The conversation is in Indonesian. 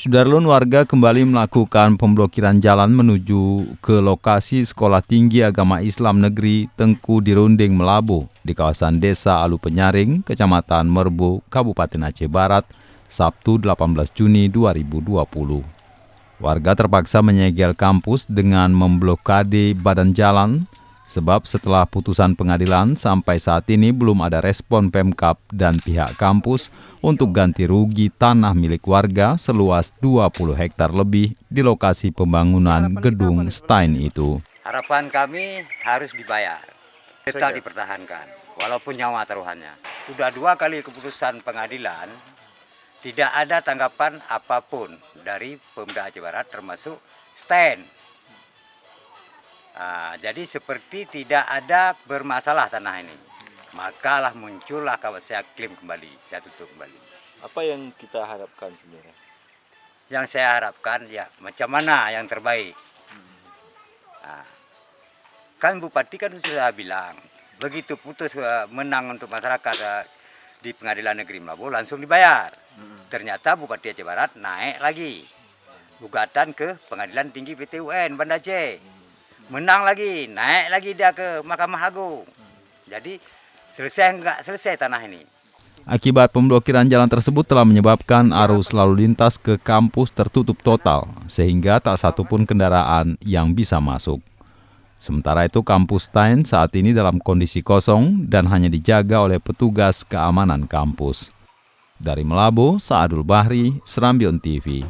Sudarlun, warga kembali melakukan pemblokiran jalan menuju ke lokasi Sekolah Tinggi Agama Islam Negeri Tengku Dirunding Melabu di kawasan Desa Alu Penyaring, Kecamatan Merbu, Kabupaten Aceh Barat, Sabtu 18 Juni 2020. Warga terpaksa menyegel kampus dengan memblokade badan jalan, sebab setelah putusan pengadilan sampai saat ini belum ada respon Pemkab dan pihak kampus untuk ganti rugi tanah milik warga seluas 20 hektar lebih di lokasi pembangunan gedung Stein itu. Harapan kami harus dibayar, tetap dipertahankan, walaupun nyawa taruhannya. Sudah 2 kali keputusan pengadilan, tidak ada tanggapan apapun dari Pemda Aceh Barat termasuk Stein. Jadi seperti tidak ada bermasalah tanah ini. Makalah muncullah kalau saya klaim kembali, saya tutup kembali. Apa yang kita harapkan sebenarnya? Yang saya harapkan ya macam mana yang terbaik. Kan Bupati kan sudah bilang, begitu putus menang untuk masyarakat di Pengadilan Negeri Melabu langsung dibayar. Ternyata Bupati Aceh Barat naik lagi gugatan ke Pengadilan Tinggi PT UN Banda Aceh. Menang lagi, naik lagi dia ke Mahkamah Agung. Jadi enggak selesai tanah ini. Akibat pemblokiran jalan tersebut telah menyebabkan arus lalu lintas ke kampus tertutup total, sehingga tak satupun kendaraan yang bisa masuk. Sementara itu kampus Stein saat ini dalam kondisi kosong dan hanya dijaga oleh petugas keamanan kampus. Dari Melabu, Saadul Bahri, Serambion TV.